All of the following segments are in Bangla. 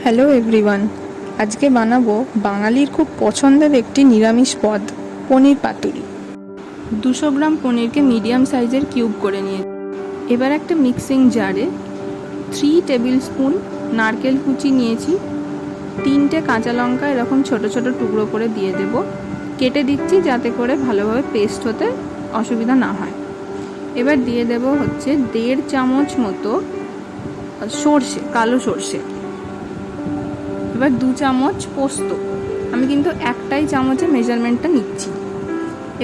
হ্যালো এভরিওয়ান, আজকে বানাবো বাঙালির খুব পছন্দের একটি নিরামিষ পদ, পনির পাতুরি। 200 গ্রাম পনিরকে মিডিয়াম সাইজের কিউব করে নিয়েছি। এবার একটা মিক্সিং জারে 3 টেবিল স্পুন নারকেল কুচি নিয়েছি, 3টে কাঁচা লঙ্কা এরকম ছোট ছোট টুকরো করে দিয়ে দেব। কেটে দিচ্ছি যাতে করে ভালোভাবে পেস্ট হতে অসুবিধা না হয়। এবার দিয়ে দেব হচ্ছে 1.5 চামচ মতো সর্ষে, কালো সর্ষে। এবার 2 চামচ পোস্ত, আমি কিন্তু একটাই চামচে মেজারমেন্টটা নিচ্ছি।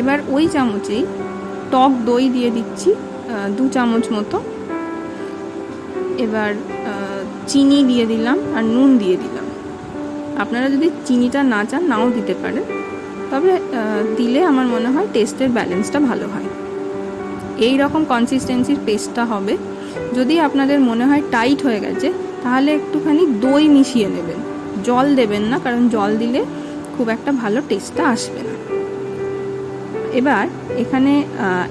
এবার ওই চামচেই টক দই দিয়ে দিচ্ছি 2 চামচ মতো। এবার চিনি দিয়ে দিলাম আর নুন দিয়ে দিলাম। আপনারা যদি চিনিটা না চান নাও দিতে পারেন, তবে দিলে আমার মনে হয় টেস্টের ব্যালেন্সটা ভালো হয়। এই রকম কনসিস্টেন্সির পেস্টটা হবে। যদি আপনাদের মনে হয় টাইট হয়ে গেছে তাহলে একটুখানি দই মিশিয়ে নেবেন, জল দেবেন না, কারণ জল দিলে খুব একটা ভালো টেস্টটা আসবে না। এবার এখানে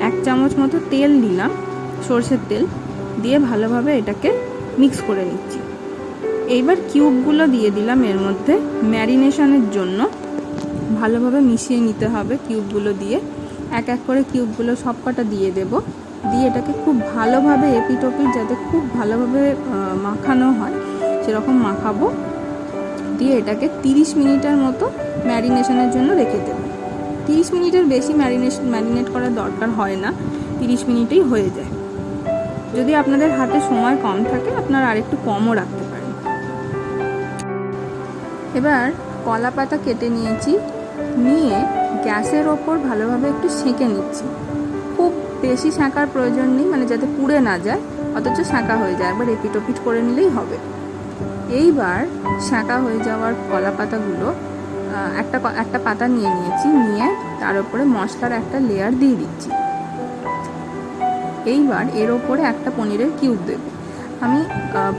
1 চামচ মতো তেল দিলাম, সরষের তেল দিয়ে ভালোভাবে এটাকে মিক্স করে নিচ্ছি। এইবার কিউবগুলো দিয়ে দিলাম এর মধ্যে ম্যারিনেশনের জন্য। ভালোভাবে মিশিয়ে নিতে হবে কিউবগুলো দিয়ে। এক এক করে কিউবগুলো সবকটা দিয়ে দেব। দিয়ে এটাকে খুব ভালোভাবে এপিটোপিট যাতে খুব ভালোভাবে মাখানো হয় সেরকম মাখাবো। দিয়ে এটাকে 30 মিনিটের মতো ম্যারিনেশনের জন্য রেখে দেবো। 30 মিনিটের বেশি ম্যারিনেট করার দরকার হয় না, 30 মিনিটেই হয়ে যায়। যদি আপনাদের হাতে সময় কম থাকে আপনারা আরেকটু কমও রাখতে পারেন। এবার কলা পাতা কেটে নিয়েছি, নিয়ে গ্যাসের ওপর ভালোভাবে একটু সেঁকে নিচ্ছি। খুব বেশি সেঁকার প্রয়োজন নেই, মানে যাতে পুড়ে না যায় অথচ সেঁকা হয়ে যায়, একবার এপিটোপিট করে নিলেই হবে। এইবার সেঁকা হয়ে যাওয়ার কলা পাতাগুলো একটা পাতা নিয়ে নিয়েছি, নিয়ে তার উপরে মশলার একটা লেয়ার দিয়ে দিচ্ছি। এইবার এর ওপরে একটা পনিরের কিউব দেব। আমি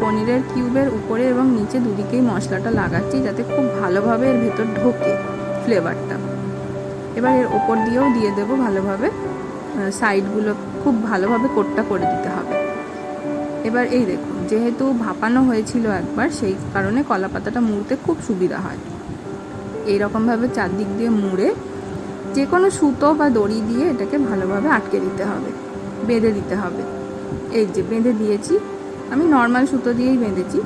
পনিরের কিউবের উপরে এবং নিচে দুদিকেই মশলাটা লাগাচ্ছি যাতে খুব ভালোভাবে এর ভেতর ঢোকে ফ্লেভারটা। এবার এর ওপর দিয়েও দিয়ে দেবো ভালোভাবে, সাইডগুলো খুব ভালোভাবে কোটটা করে দিতে হবে। এবার এই দেখুন, যেহেতু ভাপানো হয়েছিল একবার, সেই কারণে কলা পাতাটা মুড়তে খুব সুবিধা হয়। এইরকমভাবে চারদিক দিয়ে মুড়ে যে কোনো সুতো বা দড়ি দিয়ে এটাকে ভালোভাবে আটকে দিতে হবে, বেঁধে দিতে হবে। এই যে বেঁধে দিয়েছি, আমি নর্মাল সুতো দিয়েই বেঁধেছি,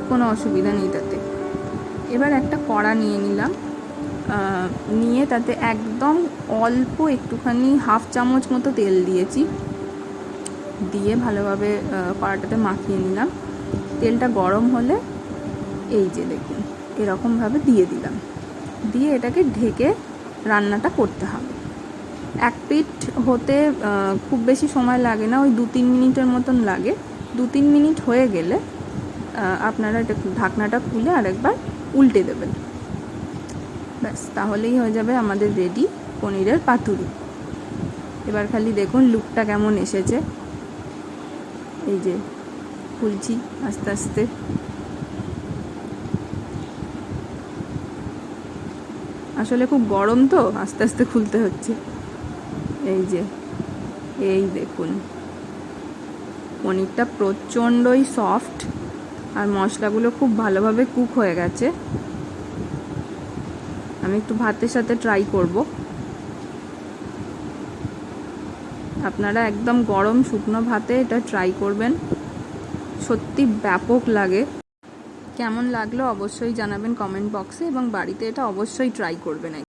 কোনো অসুবিধা নেই তাতে। এবার একটা কড়া নিয়ে নিলাম, নিয়ে তাতে একদম অল্প একটুখানি 1/2 চামচ মতো তেল দিয়েছি, দিয়ে ভালোভাবে কড়াটাতে মাখিয়ে নিলাম। তেলটা গরম হলে এই যে দেখুন এরকমভাবে দিয়ে দিলাম, দিয়ে এটাকে ঢেকে রান্নাটা করতে হবে। এক পিঠ হতে খুব বেশি সময় লাগে না, ওই 2-3 মিনিটের মতন লাগে। 2-3 মিনিট হয়ে গেলে আপনারা এটা ঢাকনাটা খুলে আরেকবার উল্টে দেবেন। ব্যাস, তাহলেই হয়ে যাবে আমাদের রেডি পনিরের পাতুরি। এবার খালি দেখুন লুকটা কেমন এসেছে। এই যে খুলছি আস্তে আস্তে। আসলে খুব গরম তো আস্তে আস্তে খুলতে হচ্ছে। এই যে এই দেখুন, পনিরটা প্রচণ্ডই সফট আর মশলাগুলো খুব ভালোভাবে কুক হয়ে গেছে। আমি একটু ভাতের সাথে ট্রাই করব। আপনারা একদম গরম শুকনো ভাতে এটা ট্রাই করবেন, সত্যি ব্যাপক লাগে। কেমন লাগলো অবশ্যই জানাবেন কমেন্ট বক্সে, এবং বাড়িতে এটা অবশ্যই ট্রাই করবেন।